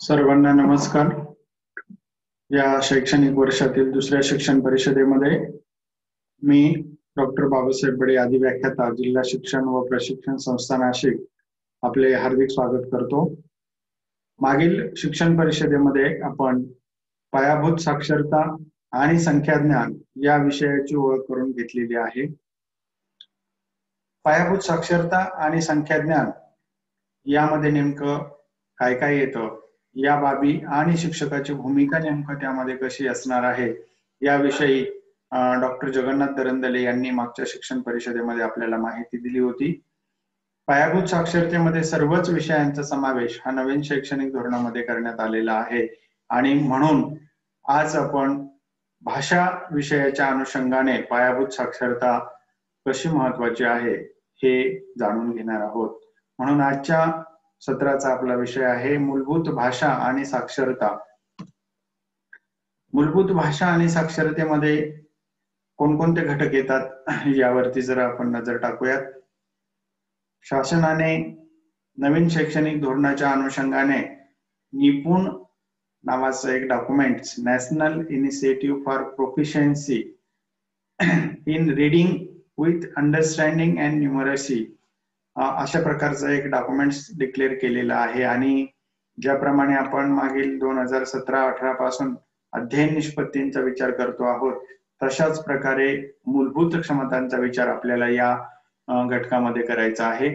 सर्वांना नमस्कार। या शैक्षणिक वर्षातील दुसऱ्या शिक्षण परिषदेमध्ये मी डॉक्टर बाबासाहेब बडे आदी व्याख्याता जिल्हा शिक्षण व प्रशिक्षण संस्था नाशिक आपले हार्दिक स्वागत करतो। मागील शिक्षण परिषदेमध्ये आपण पायाभूत साक्षरता आणि संख्याज्ञान या विषयाची ओळख करून घेतलेली आहे। पायाभूत साक्षरता आणि संख्याज्ञान यामध्ये नेमकं काय काय येतं, या बाबी आणि शिक्षकाची भूमिका नेमकं त्यामध्ये कशी असणार आहे याविषयी डॉक्टर जगन्नाथ दरंदले यांनी मागच्या शिक्षण परिषदेमध्ये आपल्याला माहिती दिली होती। पायाभूत साक्षरतेमध्ये सर्वच विषयांचा समावेश हा नवीन शैक्षणिक धोरणामध्ये करण्यात आलेला आहे आणि म्हणून आज आपण भाषा विषयाच्या अनुषंगाने पायाभूत साक्षरता कशी महत्वाची आहे हे जाणून घेणार आहोत। म्हणून आजच्या सत्राचा आपला विषय आहे मूलभूत भाषा आणि साक्षरता। मूलभूत भाषा आणि साक्षरतेमध्ये कोणकोणते घटक येतात यावरती जरा आपण नजर टाकूयात। शासनाने नवीन शैक्षणिक धोरणाच्या अनुषंगाने निपुण नावाचं एक document, national initiative for proficiency in reading with understanding and numeracy अशा प्रकारचं एक डॉक्युमेंट डिक्लेअर केलेलं आहे आणि ज्याप्रमाणे आपण मागील 2017-18 पासून अध्ययन निष्पत्तींचा विचार करतो आहोत, तशाच प्रकारे मूलभूत क्षमतांचा विचार आपल्याला या घटकामध्ये करायचा आहे।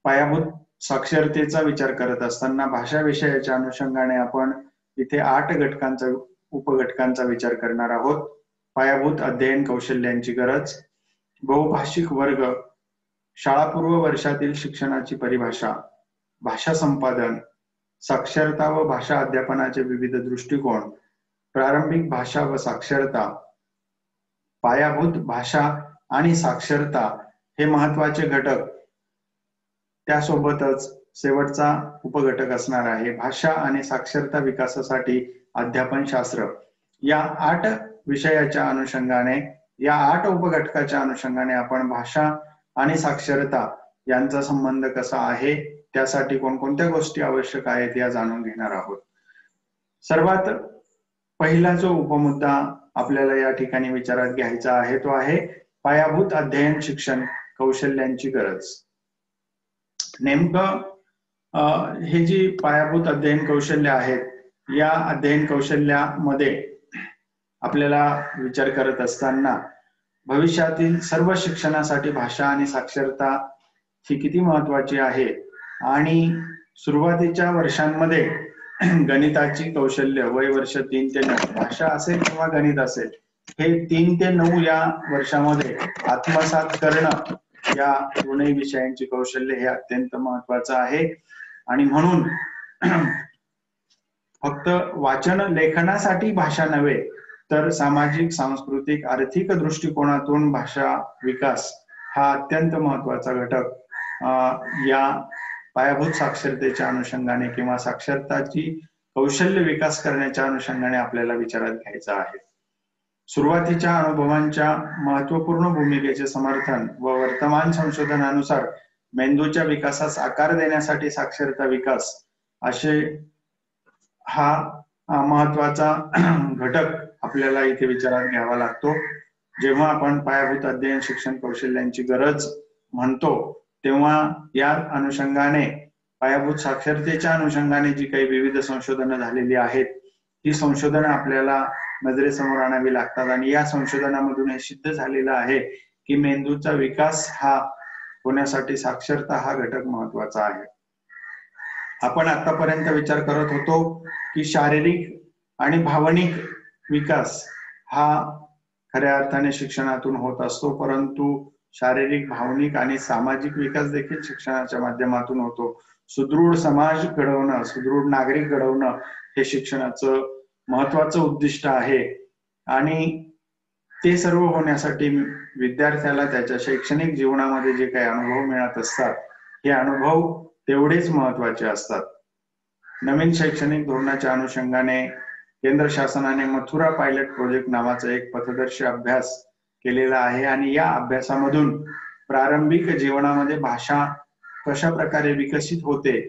पायाभूत साक्षरतेचा विचार करत असताना भाषा विषयाच्या अनुषंगाने आपण इथे 8 घटकांचा उपघटकांचा विचार करणार आहोत। पायाभूत अध्ययन कौशल्यांची गरज, बहुभाषिक वर्ग, शाळापूर्व वर्षातील शिक्षणाची परिभाषा, भाषा संपादन, साक्षरता व भाषा अध्यापनाचे विविध दृष्टिकोन, प्रारंभिक भाषा व साक्षरता, पायाभूत भाषा आणि साक्षरता हे महत्वाचे घटक। त्यासोबतच शेवटचा उपघटक असणार आहे भाषा आणि साक्षरता विकासासाठी अध्यापन शास्त्र। या 8 विषयाच्या अनुषंगाने, या 8 उपघटकाच्या अनुषंगाने आपण भाषा आणि साक्षरता यांचा संबंध कसा आहे, त्यासाठी कोणकोणत्या गोष्टी आवश्यक आहेत या जाणून घेणार आहोत। सर्वात पहिला जो उपमुद्दा आपल्याला या ठिकाणी विचारात घ्यायचा आहे तो आहे पायाभूत अध्ययन शिक्षण कौशल्यांची गरज। नेमकं हे जी पायाभूत अध्ययन कौशल्य आहेत, या अध्ययन कौशल्यामध्ये आपल्याला विचार करत असताना भविष्यातील सर्व शिक्षणासाठी भाषा आणि साक्षरता ही किती महत्वाची आहे आणि सुरुवातीच्या वर्षांमध्ये गणिताची कौशल्य वय वर्ष 3 ते 9 भाषा असेल किंवा गणित असेल, हे 3 ते 9 या वर्षामध्ये आत्मसात करणं या दोन्ही विषयांची कौशल्य हे अत्यंत महत्वाचं आहे। आणि म्हणून फक्त वाचन लेखनासाठी भाषा नव्हे तर सामाजिक, सांस्कृतिक, आर्थिक दृष्टिकोनातून भाषा विकास हा अत्यंत महत्वाचा घटक या पायाभूत साक्षरतेच्या अनुषंगाने किंवा साक्षरताची कौशल्य विकास करण्याच्या अनुषंगाने आपल्याला विचारात घ्यायचा आहे। सुरुवातीच्या अनुभवांच्या महत्वपूर्ण भूमिकेचे समर्थन व वर्तमान संशोधनानुसार मेंदूच्या विकासास आकार देण्यासाठी साक्षरता विकास असे हा महत्वाचा घटक आपल्याला इथे विचारात घ्यावा लागतो। जेव्हा आपण पायाभूत अध्ययन शिक्षण कौशल्यांची गरज म्हणतो तेव्हा या अनुषंगाने पायाभूत साक्षरतेच्या अनुषंगाने जी काही विविध संशोधनं झालेली आहेत, ही संशोधनं आपल्याला नजरेसमोर आणावी लागतात आणि या संशोधनामधून हे सिद्ध झालेलं आहे की मेंदूचा विकास हा होण्यासाठी साक्षरता हा घटक महत्वाचा आहे। आपण आतापर्यंत विचार करत होतो की शारीरिक आणि भावनिक विकास हा खऱ्या अर्थाने शिक्षणातून होत असतो, परंतु शारीरिक, भावनिक आणि सामाजिक विकास देखील शिक्षणाच्या माध्यमातून होतो। सुदृढ समाज घडवणं, सुदृढ नागरिक घडवणं हे शिक्षणाचं महत्वाचं उद्दिष्ट आहे आणि ते सर्व होण्यासाठी विद्यार्थ्याला त्याच्या शैक्षणिक जीवनामध्ये जे काही अनुभव मिळत असतात, हे अनुभव तेवढेच महत्वाचे असतात। नवीन शैक्षणिक धोरणाच्या अनुषंगाने केंद्र शासनाने मथुरा पायलट प्रोजेक्ट नावाचा एक पथदर्शी अभ्यास केलेला आहे आणि या अभ्यासामधून प्रारंभिक जीवनामध्ये भाषा कशा प्रकारे विकसित होते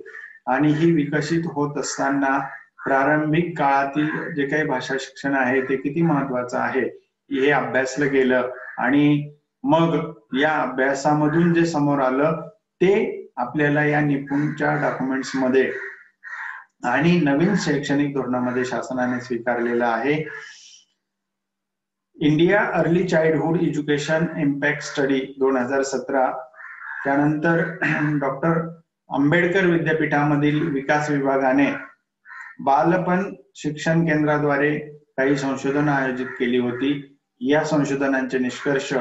आणि ही विकसित होत असताना प्रारंभिक काळातील जे काही भाषा शिक्षण आहे ते किती महत्वाचं आहे हे अभ्यासलं गेलं आणि मग या अभ्यासामधून जे समोर आलं ते आपल्याला या निपुणच्या डॉक्युमेंट्स मध्ये आणि नवीन शैक्षणिक धोरणामध्ये शासनाने स्वीकारलेलं आहे. India early childhood education impact study 2017, त्यानंतर डॉक्टर आंबेडकर विद्यापीठामधील विकास विभागाने बालपण शिक्षण केंद्राद्वारे काही संशोधन आयोजित केली होती. या संशोधनांचे निष्कर्ष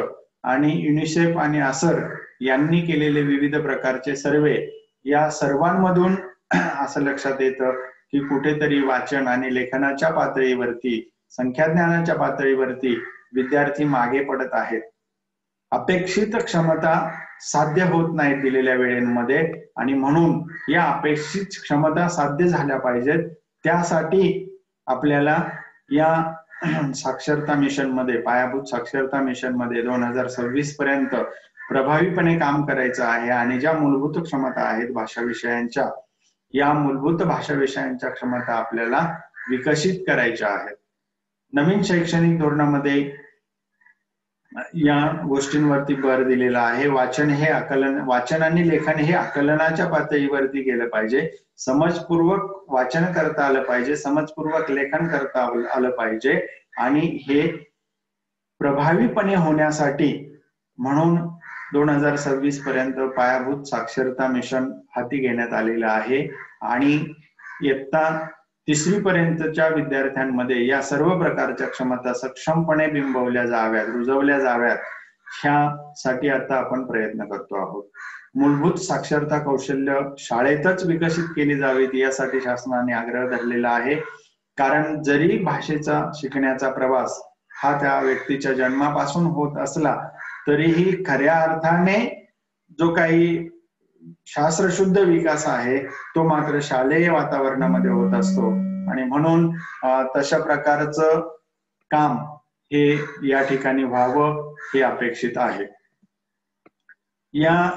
आणि युनिसेफ आणि असर यांनी केलेले विविध प्रकारचे सर्वे या सर्वांमधून असं लक्षात येतं की कुठेतरी वाचन आणि लेखनाच्या पातळीवरती, संख्याज्ञानाच्या पातळीवरती विद्यार्थी मागे पडत आहेत. अपेक्षित क्षमता साध्य होत नाहीत दिलेल्या वेळेमध्ये आणि म्हणून या अपेक्षित क्षमता साध्य झाल्या पाहिजेत. त्यासाठी आपल्याला या साक्षरता मिशन मध्ये, पायाभूत साक्षरता मिशन मध्ये 2026 पर्यंत प्रभावीपणे काम करायचं आहे आणि ज्या मूलभूत क्षमता आहेत भाषा विषयांच्या, या मूलभूत भाषा विषयांच्या क्षमता आपल्याला विकसित करायच्या आहेत. नवीन शैक्षणिक धोरणामध्ये या गोष्टींवरती भर दिलेला आहे. वाचन हे आकलन, वाचन आणि लेखन हे आकलनाच्या पातळीवरती गेलं पाहिजे. समजपूर्वक वाचन करता आलं पाहिजे, समजपूर्वक लेखन करता आलं पाहिजे आणि हे प्रभावीपणे होण्यासाठी म्हणून 2026 पर्यंत पायाभूत साक्षरता मिशन हाती घेण्यात आलेलं आहे आणि इयत्ता 3री पर्यंतच्या विद्यार्थ्यांमध्ये या सर्व प्रकारच्या क्षमता सक्षमपणे बिंबवल्या जाव्यात, रुजवल्या जाव्यात, ह्यासाठी आता आपण प्रयत्न करतो आहोत. मूलभूत साक्षरता कौशल्य शाळेतच विकसित केली जावीत यासाठी शासनाने आग्रह धरलेला आहे. कारण जरी भाषेचा शिकण्याचा प्रवास हा त्या व्यक्तीच्या जन्मापासून होत असला तरीही खऱ्या अर्थाने जो काही शास्त्रशुद्ध विकास आहे तो मात्र शालेय वातावरणामध्ये होत असतो आणि म्हणून तशा प्रकारचं काम हे या ठिकाणी व्हावं हे अपेक्षित आहे. या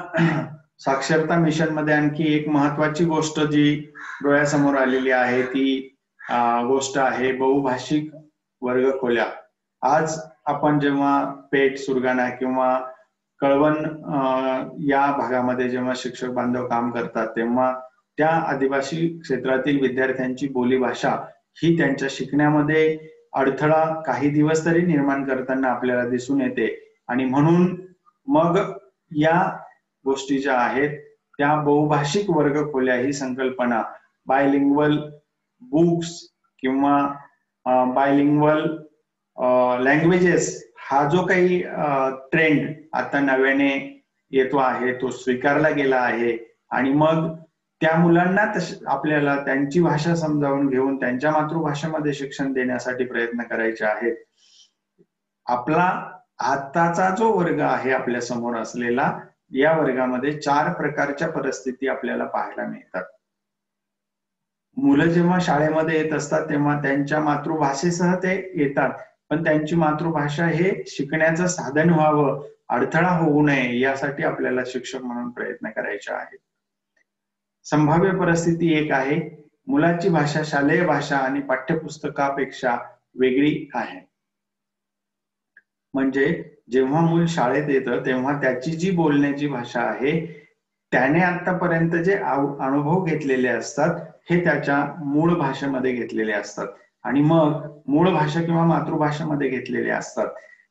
साक्षरता मिशन मध्ये आणखी एक महत्वाची गोष्ट जी डोळ्यासमोर आलेली आहे ती गोष्ट आहे बहुभाषिक वर्गखोल्या. आज आपण जेव्हा पेठ, सुरगाणा किंवा कळवण या भागामध्ये जेव्हा शिक्षक बांधव काम करतात तेव्हा त्या आदिवासी क्षेत्रातील विद्यार्थ्यांची बोलीभाषा ही त्यांच्या शिकण्यामध्ये अडथळा काही दिवस तरी निर्माण करताना आपल्याला दिसून येते आणि म्हणून मग या गोष्टी ज्या आहेत त्या बहुभाषिक वर्गखोल्या ही संकल्पना बायलिंग्वल बुक्स किंवा बायलिंग्वल लँग्वेजेस हा जो काही ट्रेंड आता नव्याने येतो आहे तो स्वीकारला गेला आहे आणि मग त्या मुलांना आपल्याला त्यांची भाषा समजावून घेऊन त्यांच्या मातृभाषेमध्ये शिक्षण देण्यासाठी प्रयत्न करायचे आहेत. आपला आताचा जो वर्ग आहे आपल्या समोर असलेला, या वर्गामध्ये 4 प्रकारच्या परिस्थिती आपल्याला पाहायला मिळतात. मुलं जेव्हा शाळेमध्ये येत असतात तेव्हा त्यांच्या मातृभाषेसह ते येतात, पण त्यांची मातृभाषा हे शिकण्याचं साधन व्हावं, अडथळा होऊ नये यासाठी आपल्याला शिक्षक म्हणून प्रयत्न करायचे आहेत. संभाव्य परिस्थिती एक आहे, मुलाची भाषा शालेय भाषा आणि पाठ्यपुस्तकापेक्षा वेगळी आहे. म्हणजे जेव्हा मूल शाळेत येतं तेव्हा त्याची जी बोलण्याची भाषा आहे त्याने आतापर्यंत जे अनुभव घेतलेले असतात हे त्याच्या मूळ भाषेमध्ये घेतलेले असतात आणि मग मूळ भाषा किंवा मातृभाषेमध्ये घेतलेले असतात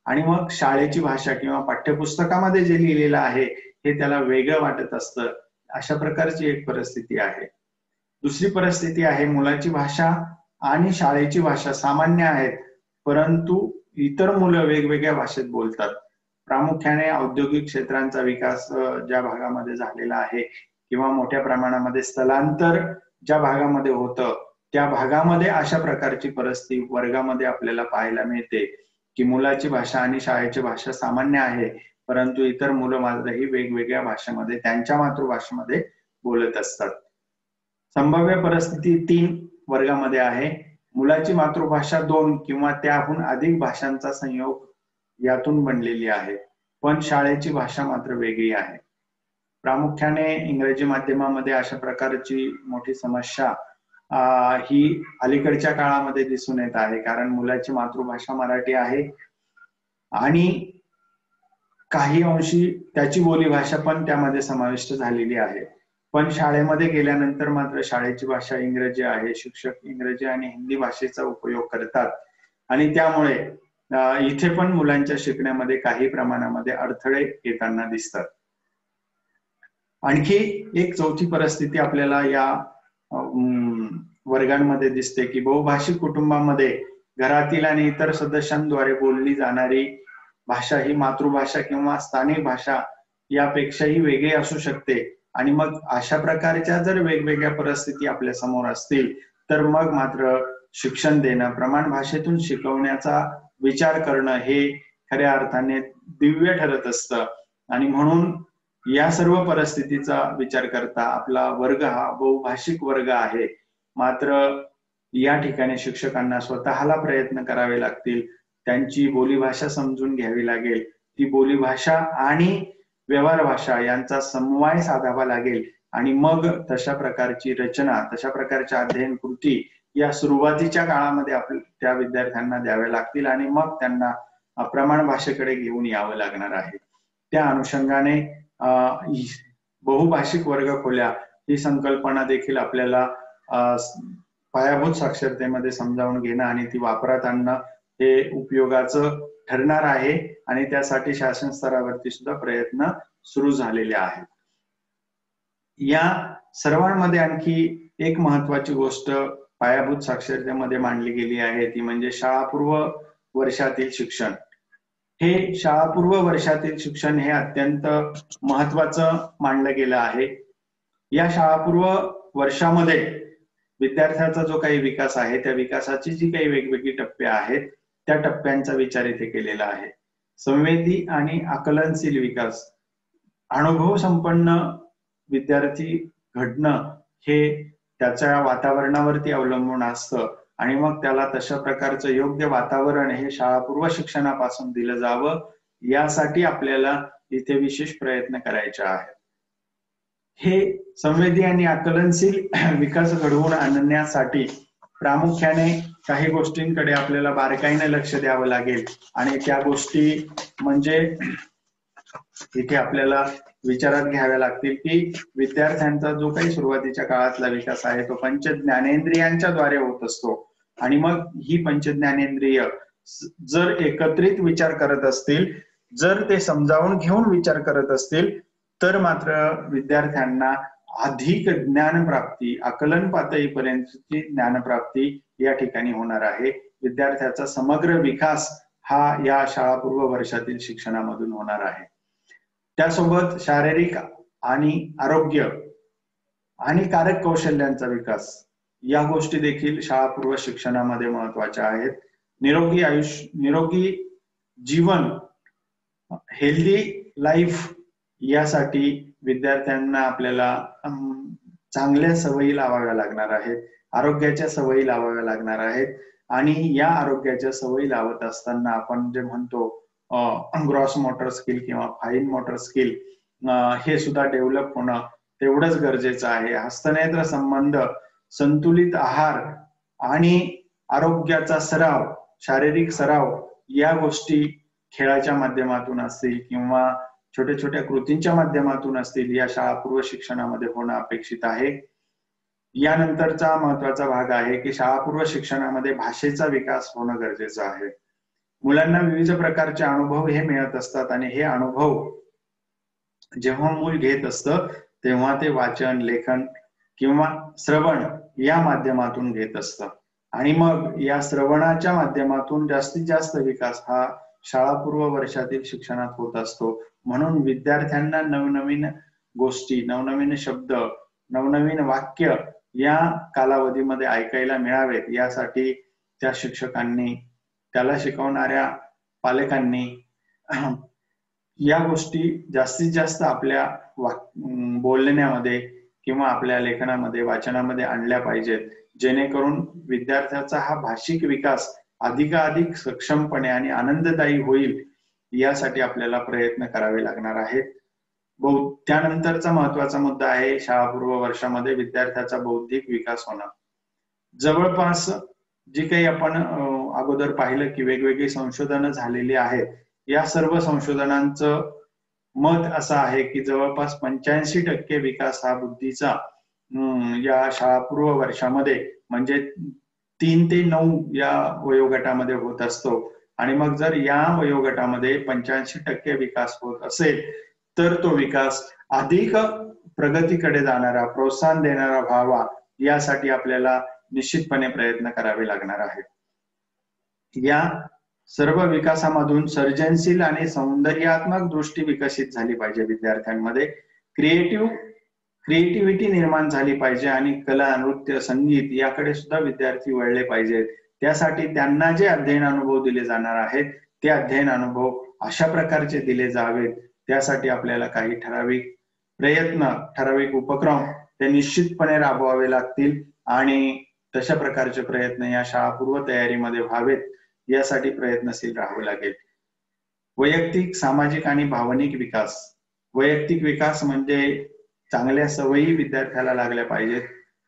आणि मग शाळेची भाषा किंवा पाठ्यपुस्तकामध्ये जे लिहिलेलं आहे हे त्याला वेगळं वाटत असतं. अशा प्रकारची एक परिस्थिती आहे. दुसरी परिस्थिती आहे, मुलाची भाषा आणि शाळेची भाषा सामान्य आहेत परंतु इतर मुलं वेगवेगळ्या भाषेत बोलतात. प्रामुख्याने औद्योगिक क्षेत्रांचा विकास ज्या भागामध्ये झालेला आहे किंवा मोठ्या प्रमाणामध्ये स्थलांतर ज्या भागामध्ये होतं त्या भागामध्ये अशा प्रकारची परिस्थिती वर्गामध्ये आपल्याला पाहायला मिळते की मुलाची भाषा आणि शाळेची भाषा सामान्य आहे परंतु इतर मुलं मात्र ही वेगवेगळ्या भाषेमध्ये त्यांच्या मातृभाषेमध्ये बोलत असतात. संभाव्य परिस्थिती 3 वर्गामध्ये आहे. मुलाची मातृभाषा 2 किंवा त्याहून अधिक भाषांचा संयोग यातून बनलेली आहे पण शाळेची भाषा मात्र वेगळी आहे. प्रामुख्याने इंग्रजी माध्यमामध्ये अशा प्रकारची मोठी समस्या ही अलीकडच्या काळामध्ये दिसून येत आहे, कारण मुलाची मातृभाषा मराठी आहे आणि काही अंशी त्याची बोलीभाषा पण त्यामध्ये समाविष्ट झालेली आहे. पण शाळेमध्ये गेल्यानंतर मात्र शाळेची भाषा इंग्रजी आहे, शिक्षक इंग्रजी आणि हिंदी भाषेचा उपयोग करतात आणि त्यामुळे इथे पण मुलांच्या शिकण्यामध्ये काही प्रमाणामध्ये अडथळे येताना दिसतात. आणखी एक चौथी परिस्थिती आपल्याला या वर्गांमध्ये दिसते की बहुभाषिक कुटुंबामध्ये घरातील आणि इतर सदस्यांद्वारे बोलली जाणारी भाषा ही मातृभाषा किंवा स्थानिक भाषा यापेक्षाही वेगळी असू शकते आणि मग अशा प्रकारच्या जर वेगवेगळ्या परिस्थिती आपल्या समोर असतील तर मग मात्र शिक्षण देणं, प्रमाण भाषेतून शिकवण्याचा विचार करणं हे खऱ्या अर्थाने दिव्य ठरत असतं. आणि म्हणून या सर्व परिस्थितीचा विचार करता आपला वर्ग हा बहुभाषिक वर्ग आहे, मात्र या ठिकाणी शिक्षकांना स्वतःला प्रयत्न करावे लागतील, त्यांची बोलीभाषा समजून घ्यावी लागेल, ती बोलीभाषा आणि व्यवहार भाषा यांचा समन्वय साधावा लागेल आणि मग तशा प्रकारची रचना, तशा प्रकारच्या अध्ययन कृती या सुरुवातीच्या काळामध्ये त्या विद्यार्थ्यांना द्याव्या लागतील आणि मग त्यांना प्रमाण भाषेकडे घेऊन यावं लागणार आहे. त्या अनुषंगाने बहुभाषिक वर्ग खोल्या ही संकल्पना देखील आपल्याला पायाभूत साक्षरतेमध्ये समजावून घेणं आणि ती वापरात आणणं हे उपयोगाचं ठरणार आहे आणि त्यासाठी शासन स्तरावरती सुद्धा प्रयत्न सुरू झालेले आहेत. या सर्वांमध्ये आणखी एक महत्वाची गोष्ट पायाभूत साक्षरतेमध्ये मांडली गेली आहे, ती म्हणजे शाळापूर्व वर्षातील शिक्षण. हे शाळापूर्व वर्षातील शिक्षण हे अत्यंत महत्वाचं मानलं गेलं आहे. या शाळापूर्व वर्षामध्ये विद्यार्थ्याचा जो काही विकास आहे त्या विकासाची जी काही वेगवेगळी टप्पे आहेत त्या टप्प्यांचा विचार इथे केलेला आहे. संवेदी आणि आकलनशील विकास, अनुभव संपन्न विद्यार्थी घडणं हे त्याच्या वातावरणावरती अवलंबून असतं आणि मग त्याला तशा प्रकारचं योग्य वातावरण हे शाळापूर्व शिक्षणापासून दिलं जावं, यासाठी आपल्याला इथे विशेष प्रयत्न करायचे आहेत. हे संवेदी आणि आकलनशील विकास घडवून आणण्यासाठी प्रामुख्याने काही गोष्टींकडे आपल्याला बारकाईने लक्ष द्यावं लागेल आणि त्या गोष्टी म्हणजे इथे आपल्याला विचारात घ्याव्या लागतील की विद्यार्थ्यांचा जो काही सुरुवातीच्या काळातला विकास आहे तो पंच ज्ञानेंद्रियांच्या द्वारे होत असतो आणि मग ही पंच ज्ञानेंद्रिय जर एकत्रित विचार करत असतील, जर ते समजावून घेऊन विचार करत असतील तर मात्र विद्यार्थ्यांना अधिक ज्ञानप्राप्ती, आकलन पातळीपर्यंतची ज्ञानप्राप्ती या ठिकाणी होणार आहे. विद्यार्थ्याचा समग्र विकास हा या शाळापूर्व वर्षातील शिक्षणामधून होणार आहे. त्यासोबत शारीरिक आणि आरोग्य आणि कारक कौशल्यांचा विकास या गोष्टी देखील शाळापूर्व शिक्षणामध्ये महत्वाच्या आहेत. निरोगी आयुष्य, निरोगी जीवन, हेल्दी लाईफ यासाठी विद्यार्थ्यांना आपल्याला चांगल्या सवयी लावाव्या लागणार आहेत, आरोग्याच्या सवयी लावाव्या लागणार आहेत आणि या आरोग्याच्या सवयी लावत असताना आपण जे म्हणतो ग्रॉस मोटर स्किल किंवा फाईन मोटर स्किल हे सुद्धा डेव्हलप होणं तेवढंच गरजेचं आहे. हस्तनेत्र संबंध, संतुलित आहार आणि आरोग्याचा सराव, शारीरिक सराव या गोष्टी खेळाच्या माध्यमातून असतील किंवा छोट्या छोट्या कृतींच्या माध्यमातून असतील या शाळापूर्व शिक्षणामध्ये होणं अपेक्षित आहे. यानंतरचा महत्वाचा भाग आहे की शाळापूर्व शिक्षणामध्ये भाषेचा विकास होणं गरजेचं आहे. मुलांना विविध प्रकारचे अनुभव हे मिळत असतात आणि हे अनुभव जेव्हा मूल घेत असतं तेव्हा ते वाचन, लेखन किंवा श्रवण या माध्यमातून घेत असतं आणि मग या श्रवणाच्या माध्यमातून जास्तीत जास्त विकास हा शाळापूर्व वर्षातील शिक्षणात होत असतो. म्हणून विद्यार्थ्यांना नवनवीन गोष्टी, नवनवीन शब्द, नवनवीन वाक्य या कालावधीमध्ये ऐकायला मिळावेत यासाठी त्या शिक्षकांनी, त्याला शिकवणाऱ्या पालकांनी या गोष्टी जास्तीत जास्त आपल्या बोलण्यामध्ये किंवा आपल्या लेखनामध्ये, वाचनामध्ये आणल्या पाहिजेत, जेणेकरून विद्यार्थ्याचा हा भाषिक विकास अधिकाधिक सक्षमपणे आणि आनंददायी होईल यासाठी आपल्याला प्रयत्न करावे लागणार आहेत. त्यानंतरचा महत्वाचा मुद्दा आहे शाळापूर्व वर्षामध्ये विद्यार्थ्याचा बौद्धिक विकास होणं. जवळपास जी काही आपण अगोदर पाहिलं की वेगवेगळी संशोधनं झालेली आहेत, या सर्व संशोधनांचं मत असं आहे की जवळपास 85% विकास हा बुद्धीचा या शाळापूर्व वर्षामध्ये म्हणजे 3 ते 9 या वयोगटामध्ये होत असतो. आणि मग जर या वयोगटामध्ये 85% विकास होत असेल तर तो विकास अधिक प्रगतीकडे जाणारा, प्रोत्साहन देणारा व्हावा, यासाठी आपल्याला निश्चितपणे प्रयत्न करावे लागणार आहेत. या सर्व विकासामधून सर्जनशील आणि सौंदर्यात्मक दृष्टी विकसित झाली पाहिजे विद्यार्थ्यांमध्ये. क्रिएटिव्हिटी निर्माण झाली पाहिजे आणि कला, नृत्य, संगीत याकडे सुद्धा विद्यार्थी वळले पाहिजेत. त्यासाठी त्यांना जे अध्ययन अनुभव दिले जाणार आहेत ते अध्ययन अनुभव अशा प्रकारचे दिले जावेत. त्यासाठी आपल्याला काही ठराविक प्रयत्न, ठराविक उपक्रम ते निश्चितपणे राबवावे लागतील आणि तशा प्रकारचे प्रयत्न या शाळापूर्व तयारीमध्ये व्हावेत, यासाठी प्रयत्नशील राहावे लागेल. वैयक्तिक, सामाजिक आणि भावनिक विकास. वैयक्तिक विकास म्हणजे चांगल्या सवयी विद्यार्थ्याला लागल्या पाहिजेत.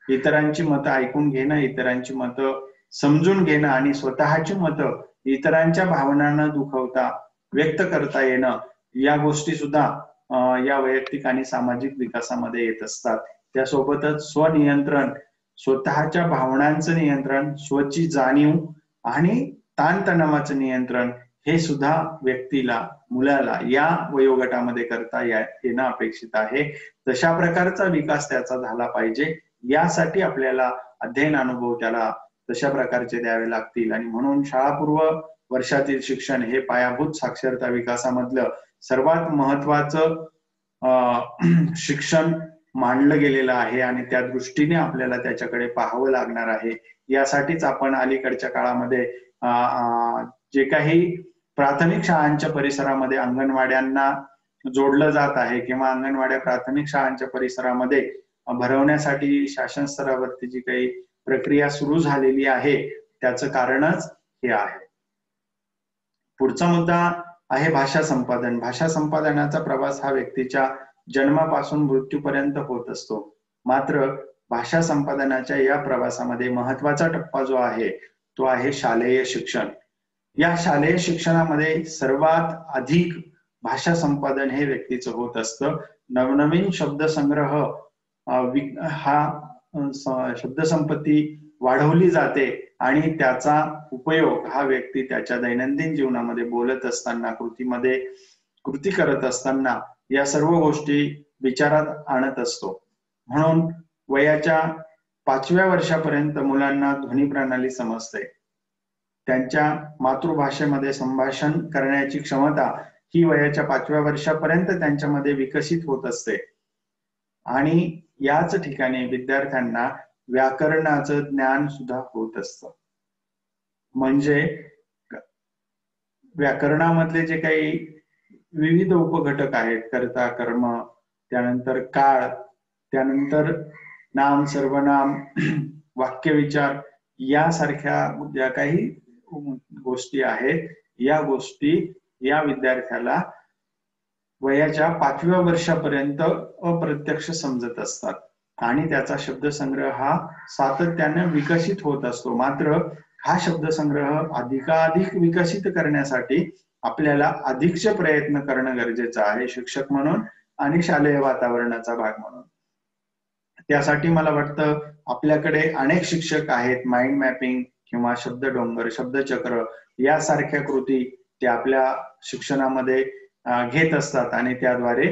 इतरांची मतं ऐकून घेणं, इतरांची मतं समजून घेणं आणि स्वतःची मतं इतरांच्या भावना न दुखवता व्यक्त करता येणं, या गोष्टी सुद्धा या वैयक्तिक आणि सामाजिक विकासामध्ये येत असतात. त्यासोबतच स्वनियंत्रण, स्वतःच्या भावनांचं नियंत्रण, स्वची जाणीव आणि ताणतणावाचं नियंत्रण हे सुद्धा व्यक्तीला, मुलाला या वयोगटामध्ये करता येणं अपेक्षित आहे. तशा प्रकारचा विकास त्याचा झाला पाहिजे. यासाठी आपल्याला अध्ययन अनुभव त्याला तशा प्रकारचे द्यावे लागतील आणि म्हणून शाळापूर्व वर्षातील शिक्षण हे पायाभूत साक्षरता विकासामधलं सर्वात महत्वाचं शिक्षण मानलं गेलेलं आहे आणि त्या दृष्टीने आपल्याला त्याच्याकडे पाहावं लागणार आहे. यासाठीच आपण अलीकडच्या काळामध्ये जे काही प्राथमिक शाळांच्या परिसरामध्ये अंगणवाड्यांना जोडलं जात आहे किंवा अंगणवाड्या प्राथमिक शाळांच्या परिसरामध्ये भरवण्यासाठी शासन स्तरावरती जी काही प्रक्रिया सुरू झालेली आहे, त्याचं कारणच हे आहे. पुढचा मुद्दा आहे भाषा संपादन. भाषा संपादनाचा प्रवास हा व्यक्तीच्या जन्मापासून मृत्यूपर्यंत होत असतो. मात्र भाषा संपादनाच्या या प्रवासामध्ये महत्वाचा टप्पा जो आहे तो आहे शालेय शिक्षण. या शालेय शिक्षणामध्ये सर्वात अधिक भाषा संपादन हे व्यक्तीचं होत असतं. नवनवीन शब्दसंग्रह हा शब्दसंपत्ती वाढवली जाते आणि त्याचा उपयोग हा व्यक्ती त्याच्या दैनंदिन जीवनामध्ये बोलत असताना, कृती करत असताना या सर्व गोष्टी विचारात आणत असतो. म्हणून वयाच्या 5व्या वर्षापर्यंत मुलांना ध्वनी प्रणाली समजते. त्यांच्या मातृभाषेमध्ये संभाषण करण्याची क्षमता ही वयाच्या 5व्या वर्षापर्यंत त्यांच्यामध्ये विकसित होत असते आणि याच ठिकाणी विद्यार्थ्यांना व्याकरणाचं ज्ञान सुद्धा होत असतं. म्हणजे व्याकरणामधले जे काही विविध उपघटक आहेत, कर्ता, कर्म, त्यानंतर काळ, त्यानंतर नाम, सर्वनाम, वाक्यविचार यासारख्या ज्या काही गोष्टी आहेत, या गोष्टी या विद्यार्थ्याला वयाच्या 5व्या वर्षापर्यंत अप्रत्यक्ष समजत असतात आणि त्याचा शब्दसंग्रह हा सातत्याने विकसित होत असतो. मात्र हा शब्दसंग्रह अधिकाधिक विकसित करण्यासाठी आपल्याला अधिकचे प्रयत्न करणं गरजेचं आहे, शिक्षक म्हणून आणि शालेय वातावरणाचा भाग म्हणून. त्यासाठी मला वाटतं आपल्याकडे अनेक शिक्षक आहेत. माइंड मॅपिंग किंवा शब्द डोंगर, शब्दचक्र यासारख्या कृती ते आपल्या शिक्षणामध्ये घेत असतात आणि त्याद्वारे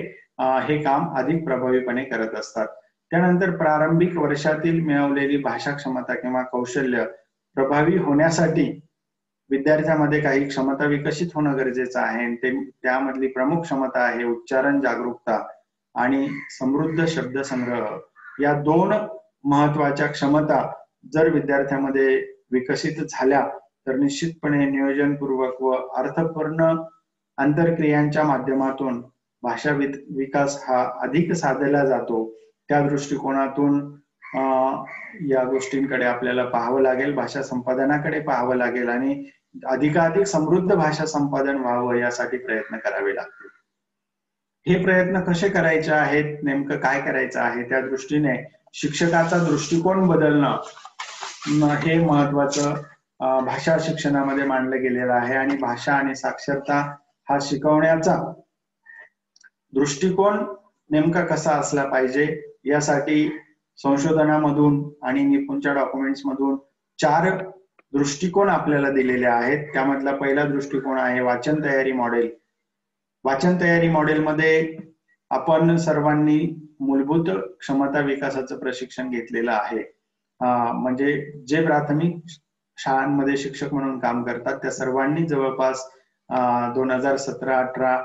हे काम अधिक प्रभावीपणे करत असतात. त्यानंतर प्रारंभिक वर्षातील मिळवलेली भाषा क्षमता किंवा कौशल्य प्रभावी होण्यासाठी विद्यार्थ्यामध्ये काही क्षमता विकसित होणं गरजेचं आहे. त्यामधली प्रमुख क्षमता आहे उच्चारण जागरूकता आणि समृद्ध शब्दसंग्रह. या दोन महत्वाच्या क्षमता जर विद्यार्थ्यामध्ये विकसित झाल्या तर निश्चितपणे नियोजनपूर्वक व अर्थपूर्ण आंतरक्रियांच्या माध्यमातून भाषा विकास हा अधिक साधला जातो. त्या दृष्टिकोनातून या गोष्टींकडे आपल्याला पाहावं लागेल, भाषा संपादनाकडे पाहावं लागेल आणि अधिकाधिक समृद्ध भाषा संपादन व्हावं यासाठी प्रयत्न करावे लागतील. हे प्रयत्न कसे करायचे आहेत, नेमकं काय करायचं आहे, त्या दृष्टीने शिक्षकाचा दृष्टिकोन बदलणं हे महत्वाचं भाषा शिक्षणामध्ये मांडलं गेलेलं आहे. आणि भाषा आणि साक्षरता हा शिकवण्याचा दृष्टिकोन नेमका कसा असला पाहिजे यासाठी संशोधनामधून आणि निपुणच्या डॉक्युमेंट्स मधून 4 दृष्टिकोन आपल्याला दिलेले आहेत. त्यामधला पहिला दृष्टिकोन आहे वाचन तयारी मॉडेल. वाचन तयारी मॉडेलमध्ये आपण सर्वांनी मूलभूत क्षमता विकासाचं प्रशिक्षण घेतलेलं आहे. म्हणजे जे प्राथमिक शाळांमध्ये शिक्षक म्हणून काम करतात त्या सर्वांनी जवळपास 2017-18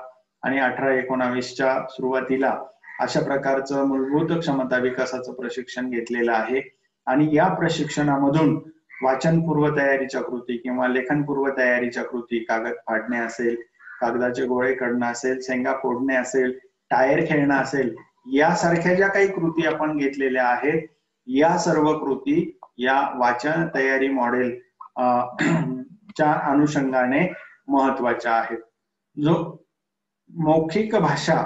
आणि 18-19च्या सुरुवातीला अशा प्रकारचं मूलभूत क्षमता विकासाचं प्रशिक्षण घेतलेलं आहे. आणि या प्रशिक्षणामधून वाचन पूर्व तयारीच्या कृती किंवा लेखन पूर्व तयारीच्या कृती, कागद फाडणे असेल, कागदाचे गोळे काढणं असेल, शेंगा फोडणे असेल, टायर खेळणं असेल, यासारख्या ज्या काही कृती आपण घेतलेल्या आहेत या सर्व कृती या वाचन तयारी मॉडेल च्या अनुषंगाने महत्वाच्या आहेत. जो मौखिक भाषा,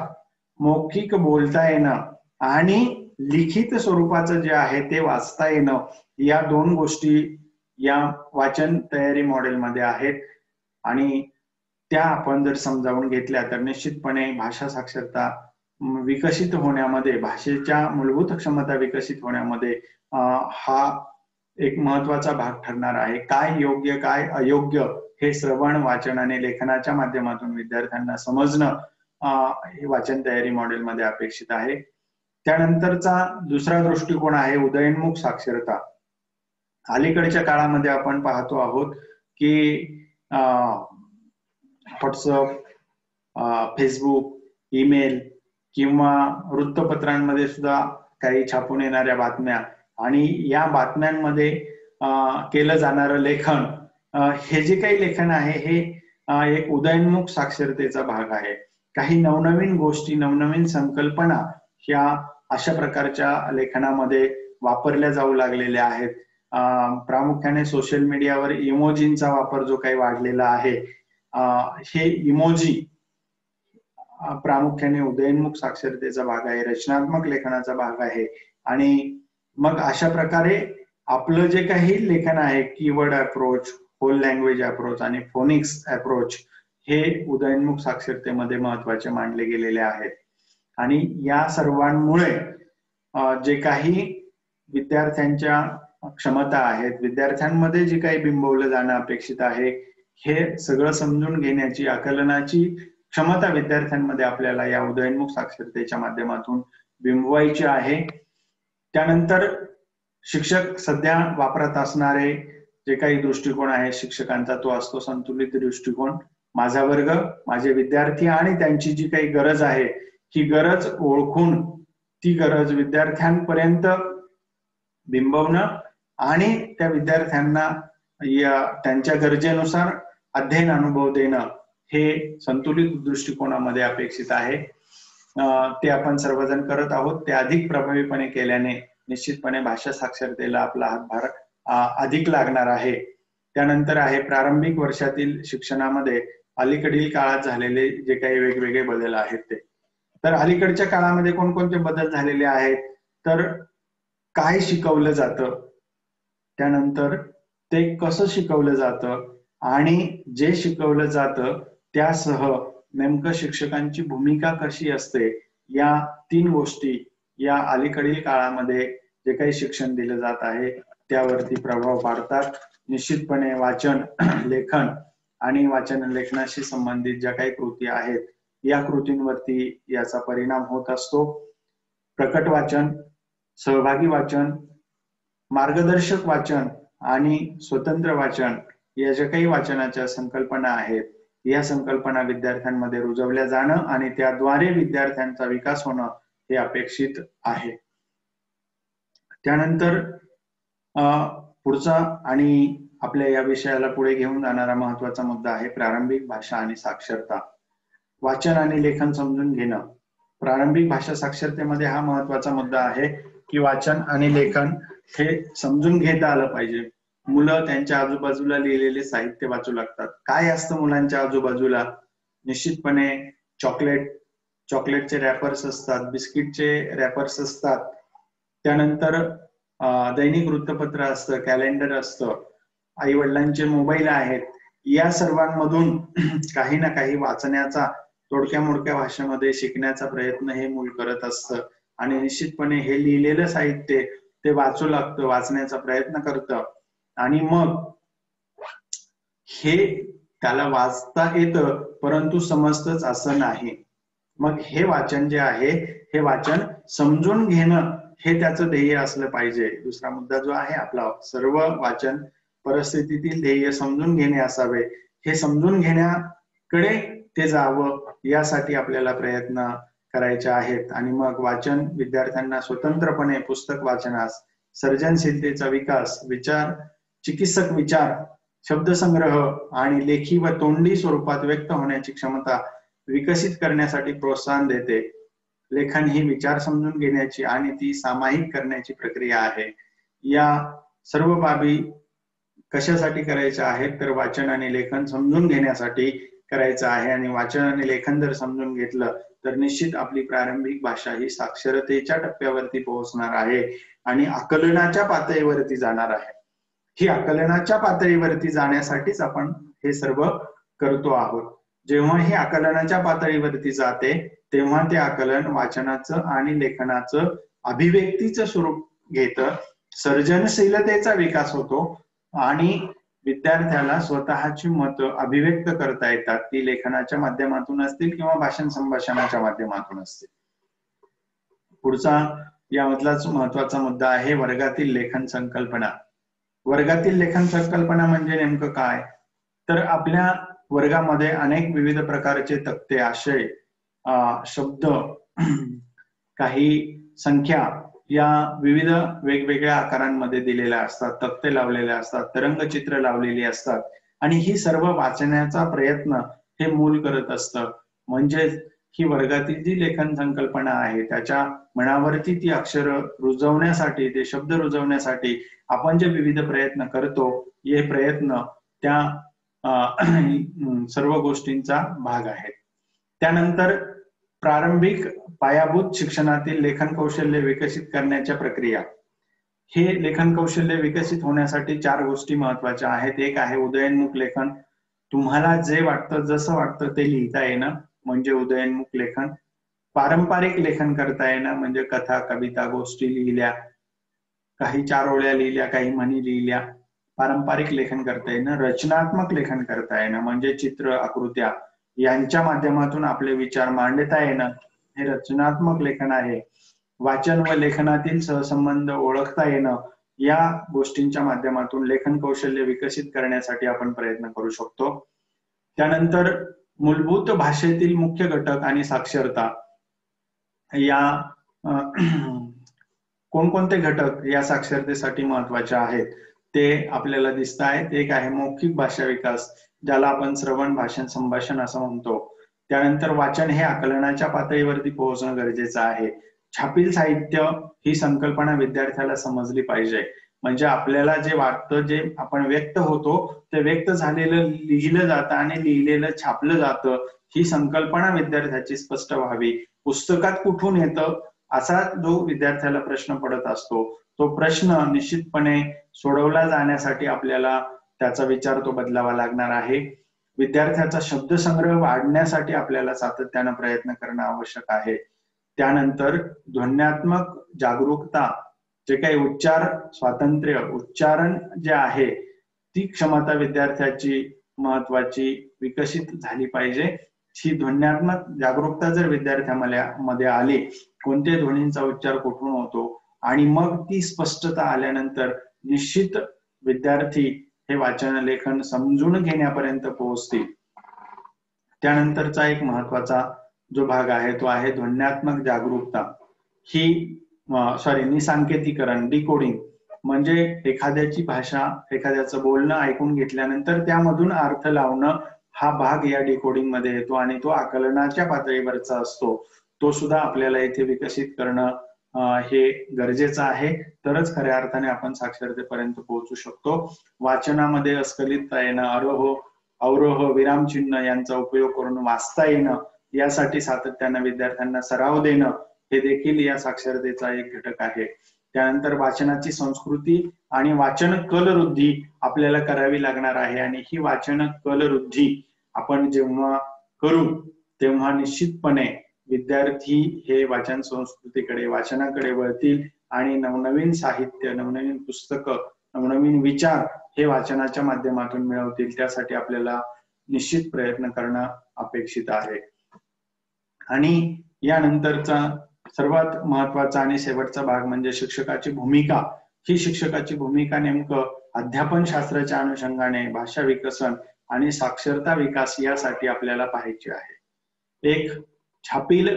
मौखिक बोलता येणं आणि लिखित स्वरूपाचं जे आहे ते वाचता येणं, या 2 गोष्टी या वाचन तयारी मॉडेलमध्ये आहेत. आणि त्या आपण जर समजावून घेतल्या तर निश्चितपणे भाषा साक्षरता विकसित होण्यामध्ये, भाषेच्या मूलभूत क्षमता विकसित होण्यामध्ये हा एक महत्वाचा भाग ठरणार आहे. काय योग्य काय अयोग्य हे श्रवण, वाचन आणि लेखनाच्या माध्यमातून विद्यार्थ्यांना समजणं हे वाचन तयारी मॉडेलमध्ये अपेक्षित आहे. त्यानंतरचा दुसरा दृष्टिकोन आहे उदयोन्मुख साक्षरता. अलीकडच्या काळामध्ये आपण पाहतो आहोत की व्हॉट्सअप, फेसबुक, ईमेल किंवा वृत्तपत्रांमध्ये सुद्धा काही छापून येणाऱ्या बातम्या आणि या बातम्यांमध्ये केलं जाणारं लेखन, हे जे काही लेखन आहे हे एक उदयोन्मुख साक्षरतेचा भाग आहे. काही नवनवीन गोष्टी, नवनवीन संकल्पना ह्या अशा प्रकारच्या लेखनामध्ये वापरल्या जाऊ लागलेल्या आहेत. प्रामुख्याने सोशल मीडियावर इमोजींचा वापर जो काही वाढलेला आहे, हे इमोजी प्रामुख्याने उदयोन्मुख साक्षरतेचा भाग आहे, रचनात्मक लेखनाचा भाग आहे. आणि मग अशा प्रकारे आपलं जे काही लेखन आहे, keyword approach, whole language approach आणि फोनिक्स अप्रोच, हे उदयोन्मुख साक्षरतेमध्ये महत्वाचे मानले गेलेले आहेत. आणि या सर्वांमुळे जे काही विद्यार्थ्यांच्या क्षमता आहेत, विद्यार्थ्यांमध्ये जे काही बिंबवलं जाणं अपेक्षित आहे, हे सगळं समजून घेण्याची, आकलनाची क्षमता विद्यार्थ्यांमध्ये आपल्याला या उदयोन्मुख साक्षरतेच्या माध्यमातून बिंबवायची आहे. त्यानंतर शिक्षक सध्या वापरत असणारे जे काही दृष्टिकोन आहे शिक्षकांचा, तो असतो संतुलित दृष्टिकोन. माझा वर्ग, माझे विद्यार्थी आणि त्यांची जी काही गरज आहे, ही गरज ओळखून ती गरज विद्यार्थ्यांपर्यंत बिंबवणं आणि त्या विद्यार्थ्यांना त्यांच्या गरजेनुसार अध्ययन अनुभव देणं, हे संतुलित दृष्टिकोनामध्ये अपेक्षित आहे. ते आपण सर्वजण करत आहोत. ते अधिक प्रभावीपणे केल्याने निश्चितपणे भाषा साक्षरतेला आपला हातभार अधिक लागणार आहे. त्यानंतर आहे प्रारंभिक वर्षातील शिक्षणामध्ये अलीकडील काळात झालेले जे काही वेगवेगळे बदल आहेत ते. तर अलीकडच्या काळामध्ये कोणकोणते बदल झालेले आहेत, तर काय शिकवलं जातं, त्यानंतर ते कसं शिकवलं जातं आणि जे शिकवलं जातं त्यासह नेमकं शिक्षकांची भूमिका कशी असते, या 3 गोष्टी या अलीकडील काळामध्ये जे काही शिक्षण दिलं जात आहे त्यावरती प्रभाव पाडतात. निश्चितपणे वाचन, लेखन आणि वाचन लेखनाशी संबंधित ज्या काही कृती आहेत या कृतींवरती याचा परिणाम होत असतो. प्रकट वाचन, सहभागी वाचन, मार्गदर्शक वाचन आणि स्वतंत्र वाचन या ज्या काही वाचनाच्या संकल्पना आहेत, या संकल्पना विद्यार्थ्यांमध्ये रुजवल्या जाणं आणि त्याद्वारे विद्यार्थ्यांचा विकास होणं हे अपेक्षित आहे. त्यानंतर पुढचा आणि आपल्या या विषयाला पुढे घेऊन जाणारा महत्वाचा मुद्दा आहे प्रारंभिक भाषा आणि साक्षरता. वाचन आणि लेखन समजून घेणं. प्रारंभिक भाषा साक्षरतेमध्ये हा महत्वाचा मुद्दा आहे की वाचन आणि लेखन हे समजून घेता आलं पाहिजे. मुलं त्यांच्या आजूबाजूला लिहिलेले साहित्य वाचू लागतात. काय असतं मुलांच्या आजूबाजूला? निश्चितपणे चॉकलेट, चॉकलेटचे रॅपर्स असतात, बिस्किटचे रॅपर्स असतात, त्यानंतर दैनिक वृत्तपत्र असतं, कॅलेंडर असतं, आई वडिलांचे मोबाईल आहेत, या सर्वांमधून काही ना काही वाचण्याचा, तोडक्या मोडक्या भाषेमध्ये शिकण्याचा प्रयत्न हे मूल करत असतं. आणि निश्चितपणे हे लिहिलेलं साहित्य ते वाचू लागतं, वाचण्याचा प्रयत्न करतं, आणि मग हे त्याला वाचता येतं परंतु समजतच असं नाही. मग हे वाचन जे आहे हे वाचन समजून घेणं हे त्याचं ध्येय असलं पाहिजे. दुसरा मुद्दा जो आहे आपला, सर्व वाचन परिस्थितीतील ध्येय समजून घेणे असावे. हे समजून घेण्याकडे ते जावं यासाठी आपल्याला प्रयत्न करायचे आहेत. आणि मग वाचन विद्यार्थ्यांना स्वतंत्रपणे पुस्तक वाचनास, सर्जनशीलतेचा विकास, विचार, चिकित्सक विचार, शब्दसंग्रह आणि लेखी व तोंडी स्वरूपात व्यक्त होण्याची क्षमता विकसित करण्यासाठी प्रोत्साहन देते. लेखन ही विचार समजून घेण्याची आणि ती सामायिक करण्याची प्रक्रिया आहे. या सर्व बाबी कशासाठी करायच्या आहेत तर वाचन आणि लेखन समजून घेण्यासाठी करायचं आहे. आणि वाचन आणि लेखन जर समजून घेतलं तर निश्चित आपली प्रारंभिक भाषा ही साक्षरतेच्या टप्प्यावरती पोहोचणार आहे आणि आकलनाच्या पातळीवरती जाणार आहे. ही आकलनाच्या पातळीवरती जाण्यासाठीच आपण हे सर्व करतो आहोत. जेव्हा हे आकलनाच्या पातळीवरती जाते तेव्हा ते आकलन वाचनाचं आणि लेखनाचं अभिव्यक्तीचं स्वरूप घेतं, सर्जनशीलतेचा विकास होतो आणि विद्यार्थ्याला स्वतःची मतं अभिव्यक्त करता येतात. ती लेखनाच्या माध्यमातून असतील किंवा भाषण संभाषणाच्या माध्यमातून असतील. पुढचा यामधलाच महत्वाचा मुद्दा आहे वर्गातील लेखन संकल्पना. वर्गातील लेखन संकल्पना म्हणजे नेमकं काय तर आपल्या वर्गामध्ये अनेक विविध प्रकारचे तक्ते, आशय, शब्द, काही संख्या या विविध वेगवेगळ्या आकारांमध्ये दिलेल्या असतात, तक्ते लावलेले असतात, तरंगचित्र लावलेली असतात आणि ही सर्व वाचण्याचा प्रयत्न हे मूल करत असतं. म्हणजे ही वर्गातील जी लेखन संकल्पना आहे त्याच्या मनावरती ती अक्षरं रुजवण्यासाठी, ते शब्द रुजवण्यासाठी आपण जे विविध प्रयत्न करतो हे प्रयत्न त्या सर्व गोष्टींचा भाग आहे. त्यानंतर प्रारंभिक पायाभूत शिक्षणातील लेखन कौशल्य विकसित करण्याच्या प्रक्रिया. हे लेखन कौशल्य विकसित होण्यासाठी 4 गोष्टी महत्वाच्या आहेत. एक आहे उदयोन्मुख लेखन. तुम्हाला जे वाटतं, जसं वाटतं ते लिहिता येणं म्हणजे उदयोन्मुख लेखन. पारंपरिक लेखन करता येणं म्हणजे कथा, कविता, गोष्टी लिहिल्या, काही 4 ओळ्या लिहिल्या, काही म्हणी लिहिल्या, पारंपरिक लेखन करता येणं. रचनात्मक लेखन करता येणं म्हणजे चित्र, आकृत्या यांच्या माध्यमातून आपले विचार मांडता येणं हे रचनात्मक लेखन आहे. वाचन व लेखनातील सहसंबंध ओळखता येणं या गोष्टींच्या माध्यमातून लेखन कौशल्य विकसित करण्यासाठी आपण प्रयत्न करू शकतो. त्यानंतर मूलभूत भाषेतील मुख्य घटक आणि साक्षरता. या कोणकोणते घटक या साक्षरतेसाठी महत्वाचे आहेत ते आपल्याला दिसत आहेत. एक आहे मौखिक भाषा विकास, ज्याला आपण श्रवण, भाषण, संभाषण असं म्हणतो. त्यानंतर वाचन हे आकलनाच्या पातळीवरती पोहोचणं गरजेचं आहे. छापील साहित्य ही संकल्पना विद्यार्थ्याला समजली पाहिजे. म्हणजे आपल्याला जे वाटतं, जे आपण व्यक्त होतो ते व्यक्त झालेलं लिहिलं जातं आणि लिहिलेलं छापलं जातं, ही संकल्पना विद्यार्थ्याची स्पष्ट व्हावी. पुस्तकात कुठून येतं असा जो विद्यार्थ्याला प्रश्न पडत असतो, तो प्रश्न निश्चितपणे सोडवला जाण्यासाठी आपल्याला त्याचा विचार तो बदलावा लागणार आहे. विद्यार्थ्याचा शब्दसंग्रह वाढण्यासाठी आपल्याला सातत्यानं प्रयत्न करणं आवश्यक आहे. त्यानंतर ध्वन्यात्मक जागरूकता, जे काही उच्चार स्वातंत्र्य, उच्चारण जे आहे ती क्षमता विद्यार्थ्याची महत्वाची विकसित झाली पाहिजे. ही ध्वन्यात्मक जागरूकता जर विद्यार्थ्यामध्ये आली, कोणत्या ध्वनींचा उच्चार कुठून होतो आणि मग ती स्पष्टता आल्यानंतर निश्चित विद्यार्थी हे वाचन लेखन समजून घेण्यापर्यंत पोहोचतील. त्यानंतरचा एक महत्वाचा जो भाग आहे तो आहे ध्वन्यात्मक जागरूकता. ही निसांकेतीकरण, डिकोडिंग म्हणजे एखाद्याची भाषा, एखाद्याचं बोलणं ऐकून घेतल्यानंतर त्यामधून अर्थ लावणं हा भाग या डिकोडिंग मध्ये येतो आणि तो आकलनाच्या पातळीवरचा असतो. तो सुद्धा आपल्याला इथे विकसित करणं हे गरजेचं आहे. तरच खऱ्या अर्थाने आपण साक्षरतेपर्यंत पोहोचू शकतो. वाचनामध्ये अस्खलितता येणं, आरोह, अवरोह, विरामचिन्ह यांचा उपयोग करून वाचता येणं यासाठी सातत्यानं विद्यार्थ्यांना सराव देणं हे देखील या साक्षरतेचा एक घटक आहे. त्यानंतर वाचनाची संस्कृती आणि वाचन कलवृद्धी आपल्याला करावी लागणार आहे आणि ही वाचन कलवृद्धी आपण जेव्हा करू तेव्हा निश्चितपणे विद्यार्थी हे वाचन संस्कृतीकडे वाचनाकडे वळतील आणि नवनवीन साहित्य, नवनवीन पुस्तकं, नवनवीन विचार हे वाचनाच्या माध्यमातून मिळवतील. त्यासाठी आपल्याला निश्चित प्रयत्न करणं अपेक्षित आहे. आणि यानंतरचा सर्वात महत्वाचा आणि शेवटचा भाग म्हणजे शिक्षकाची भूमिका. ही शिक्षकाची भूमिका नेमकं अध्यापन शास्त्राच्या अनुषंगाने भाषा विकसन आणि साक्षरता विकास यासाठी आपल्याला पाहायची आहे. एक छापील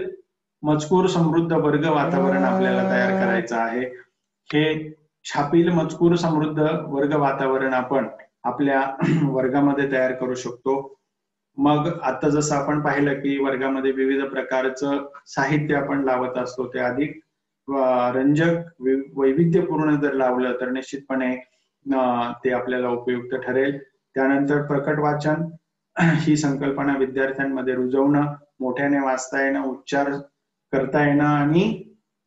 मजकूर समृद्ध वर्ग वातावरण आपल्याला तयार करायचं आहे. हे छापील मजकूर समृद्ध वर्ग वातावरण आपण आपल्या वर्गामध्ये तयार करू शकतो. मग आता जसं आपण पाहिलं की वर्गामध्ये विविध प्रकारचं साहित्य आपण लावत असतो, ते अधिक रंजक वैविध्यपूर्ण जर लावलं तर निश्चितपणे ते आपल्याला उपयुक्त ठरेल. त्यानंतर प्रकट वाचन ही संकल्पना विद्यार्थ्यांमध्ये रुजवणं, मोठ्याने वाचता येणं, उच्चार करता येणं आणि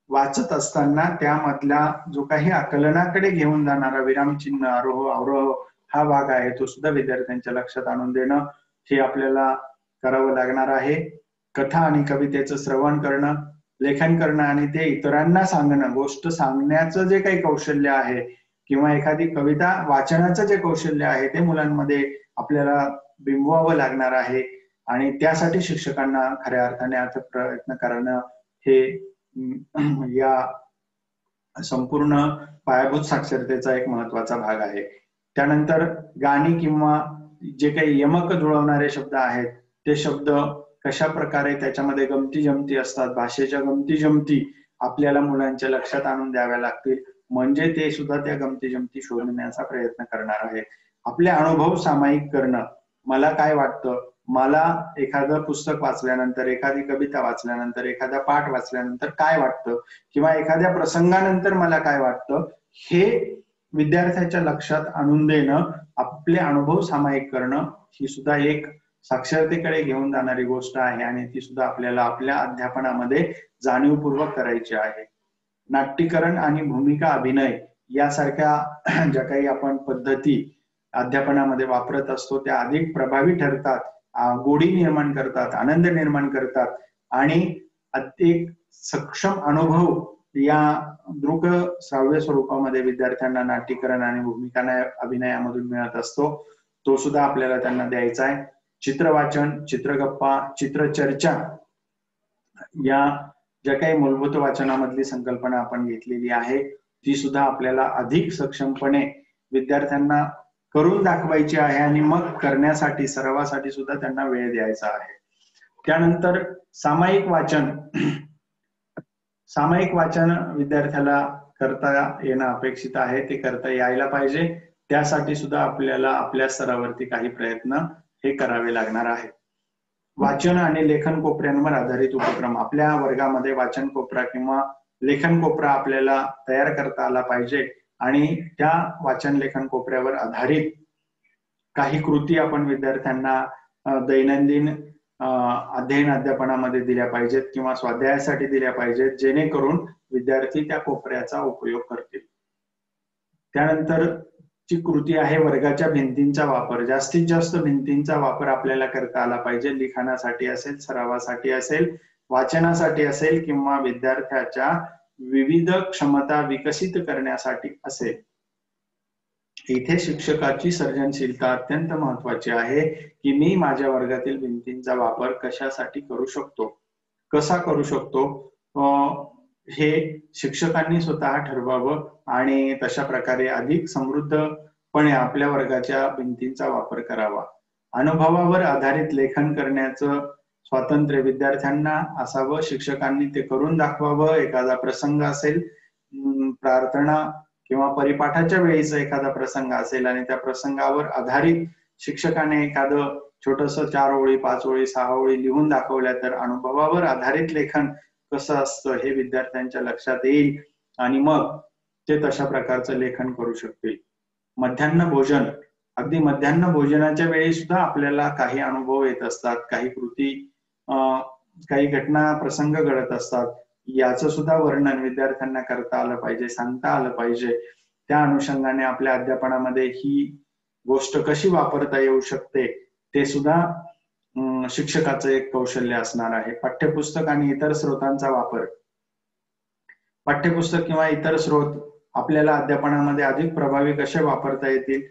वाचत असताना त्यामधला जो काही आकलनाकडे घेऊन जाणारा विरामचिन्ह, आरोह अवरोह हा भाग आहे तो सुद्धा विद्यार्थ्यांच्या लक्षात आणून देणं हे आपल्याला करावं लागणार आहे. कथा आणि कवितेचं श्रवण करणं, लेखन करणं आणि ते इतरांना सांगणं, गोष्ट सांगण्याचं जे काही कौशल्य आहे किंवा एखादी कविता वाचनाचं जे कौशल्य आहे ते मुलांमध्ये आपल्याला बिंबवावं लागणार आहे. आणि त्यासाठी शिक्षकांना खऱ्या अर्थाने अथक प्रयत्न करणं हे या संपूर्ण पायाभूत साक्षरतेचा एक महत्वाचा भाग आहे. त्यानंतर गाणी किंवा जे काही यमक जुळवणारे शब्द आहेत ते शब्द कशा प्रकारे त्याच्यामध्ये गमती जमती असतात, भाषेच्या गमती जमती आपल्याला मुलांच्या लक्षात आणून द्याव्या लागतील, म्हणजे ते सुद्धा त्या गमती जमती शोधण्याचा प्रयत्न करणार आहे. आपले अनुभव सामायिक करणं, मला काय वाटतं, मला एखादं पुस्तक वाचल्यानंतर, एखादी कविता वाचल्यानंतर, एखादा पाठ वाचल्यानंतर काय वाटतं किंवा एखाद्या प्रसंगानंतर मला काय वाटतं हे विद्यार्थ्याच्या लक्षात आणून देणं, आपले अनुभव सामायिक करणं ही सुद्धा एक साक्षरतेकडे घेऊन जाणारी गोष्ट आहे आणि ती सुद्धा आपल्याला आपल्या अध्यापनामध्ये जाणीवपूर्वक करायची आहे. नाट्यीकरण आणि भूमिका अभिनय यासारख्या ज्या काही आपण पद्धती अध्यापनामध्ये वापरत असतो त्या अधिक प्रभावी ठरतात, गोडी निर्माण करतात, आनंद निर्माण करतात आणि एक सक्षम अनुभव या दृक श्राव्य स्वरूपामध्ये विद्यार्थ्यांना नाट्यीकरण आणि भूमिका अभिनयामधून मिळत असतो. तो सुद्धा आपल्याला त्यांना द्यायचा आहे. चित्रवाचन, चित्रगप्पा, चित्रचर्चा या ज्या काही मूलभूत वाचनामधली संकल्पना आपण घेतलेली आहे ती सुद्धा आपल्याला अधिक सक्षमपणे विद्यार्थ्यांना करून दाखवायची आहे आणि मग करण्यासाठी, सरावासाठी सुद्धा त्यांना वेळ द्यायचा आहे. त्यानंतर सामायिक वाचन. सामायिक वाचन विद्यार्थ्याला करता येणं अपेक्षित आहे, ते करता यायला पाहिजे. त्यासाठी सुद्धा आपल्याला आपल्या स्तरावरती काही प्रयत्न हे करावे लागणार आहे. वाचन आणि लेखन कोपऱ्यांवर आधारित उपक्रम. आपल्या वर्गामध्ये वाचन कोपरा किंवा लेखन कोपरा आपल्याला तयार करता आला पाहिजे आणि त्या वाचन लेखन कोपऱ्यावर आधारित काही कृती आपण विद्यार्थ्यांना दैनंदिन अध्ययन अध्यापनामध्ये दिल्या पाहिजेत किंवा स्वाध्यायासाठी दिल्या पाहिजेत, जेणेकरून विद्यार्थी त्या कोपऱ्याचा उपयोग करतील. त्यानंतर ची कृती आहे वर्गाच्या भिंतींचा वापर. जास्तीत जास्त भिंतींचा वापर आपल्याला करता आला पाहिजे. लिखाणासाठी असेल, सरावासाठी असेल, वाचनासाठी असेल किंवा विद्यार्थ्याच्या विविध क्षमता विकसित करण्यासाठी असेल. इथे शिक्षकाची सर्जनशीलता अत्यंत महत्वाची आहे की मी माझ्या वर्गातील भिंतींचा वापर कशासाठी करू शकतो, कसा करू शकतो, हे शिक्षकांनी स्वतः ठरवावं आणि तशा प्रकारे अधिक समृद्धपणे आपल्या वर्गाच्या भिंतींचा वापर करावा. अनुभवावर आधारित लेखन करण्याचं स्वातंत्र्य विद्यार्थ्यांना असावं. शिक्षकांनी ते करून दाखवावं. एखादा प्रसंग असेल, प्रार्थना किंवा परिपाठाच्या वेळीचा एखादा प्रसंग असेल आणि त्या प्रसंगावर आधारित शिक्षकाने एखादं छोटस 4 ओळी, 5 ओळी, 6 ओळी लिहून दाखवल्या तर अनुभवावर आधारित लेखन कसं असतं हे विद्यार्थ्यांच्या लक्षात येईल आणि मग ते तशा प्रकारचं लेखन करू शकतील. मध्यान्ह भोजन. अगदी मध्यान्ह भोजनाच्या वेळी सुद्धा आपल्याला काही अनुभव येत असतात, काही कृती काही घटना प्रसंग घडत असतात, याचं सुद्धा वर्णन विद्यार्थ्यांना करता आलं पाहिजे, सांगता आलं पाहिजे. त्या अनुषंगाने आपल्या अध्यापनामध्ये ही गोष्ट कशी वापरता येऊ शकते ते सुद्धा शिक्षकाचं एक कौशल्य असणार आहे. पाठ्यपुस्तक आणि इतर स्रोतांचा वापर. पाठ्यपुस्तक किंवा इतर स्रोत आपल्याला अध्यापनामध्ये अधिक प्रभावी कसे वापरता येतील,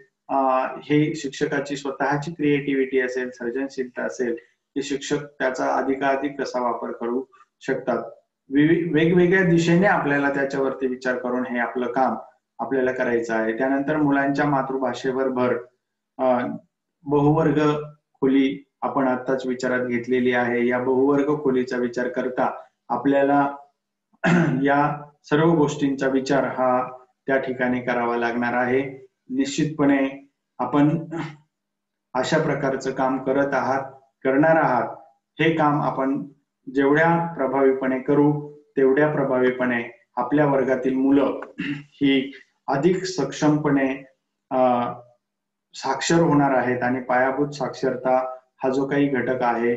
हे शिक्षकाची स्वतःची क्रिएटिव्हिटी असेल, सर्जनशीलता असेल, की शिक्षक त्याचा अधिकाधिक कसा वापर करू शकतात. वेगवेगळ्या दिशेने आपल्याला त्याच्यावरती विचार करून हे आपलं काम आपल्याला करायचं आहे. त्यानंतर मुलांच्या मातृभाषेवर भर. बहुवर्ग खोली आपण आताच विचारात घेतलेली आहे. या बहुवर्ग खोलीचा विचार करता आपल्याला या सर्व गोष्टींचा विचार हा त्या ठिकाणी करावा लागणार आहे. निश्चितपणे आपण अशा प्रकारचं काम करणार आहात. हे काम आपण जेवढ्या प्रभावीपणे करू तेवढ्या प्रभावीपणे आपल्या वर्गातील मुलं ही अधिक सक्षमपणे साक्षर होणार आहेत आणि पायाभूत साक्षरता हा जो काही घटक आहे,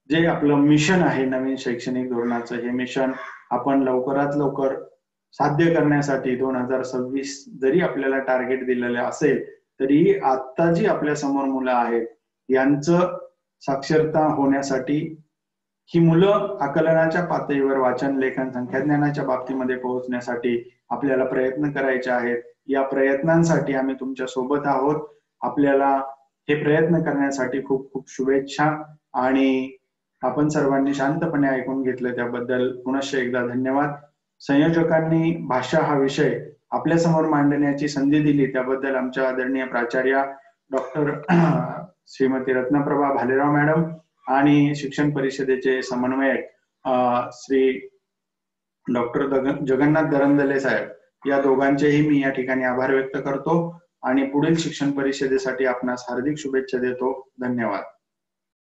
जे आपलं मिशन आहे नवीन शैक्षणिक धोरणाचं, हे मिशन आपण लवकरात लवकर साध्य करण्यासाठी 2026 जरी आपल्याला टार्गेट दिलेलं असेल तरी आता जी आपल्या समोर मुलं आहेत यांचं साक्षरता होण्यासाठी, ही मुलं आकलनाच्या पातळीवर वाचन, लेखन, संख्याज्ञानाच्या बाबतीमध्ये पोहोचण्यासाठी आपल्याला प्रयत्न करायचे आहेत. या प्रयत्नांसाठी आम्ही तुमच्या सोबत आहोत. आपल्याला हे प्रयत्न करण्यासाठी खूप खूप शुभेच्छा. आणि आपण सर्वांनी शांतपणे ऐकून घेतलं त्याबद्दल पुनश्च एकदा धन्यवाद. संयोजकांनी भाषा हा विषय आपल्या समोर मांडण्याची संधी दिली त्याबद्दल आमच्या आदरणीय प्राचार्या डॉक्टर श्रीमती रत्नप्रभा भालेराव मॅडम आणि शिक्षण परिषदेचे समन्वयक श्री डॉक्टर जगन्नाथ दरंदले साहेब, या दोघांचेही मी या ठिकाणी आभार व्यक्त करतो आणि पुढील शिक्षण परिषदेसाठी आपणास हार्दिक शुभेच्छा देतो. धन्यवाद.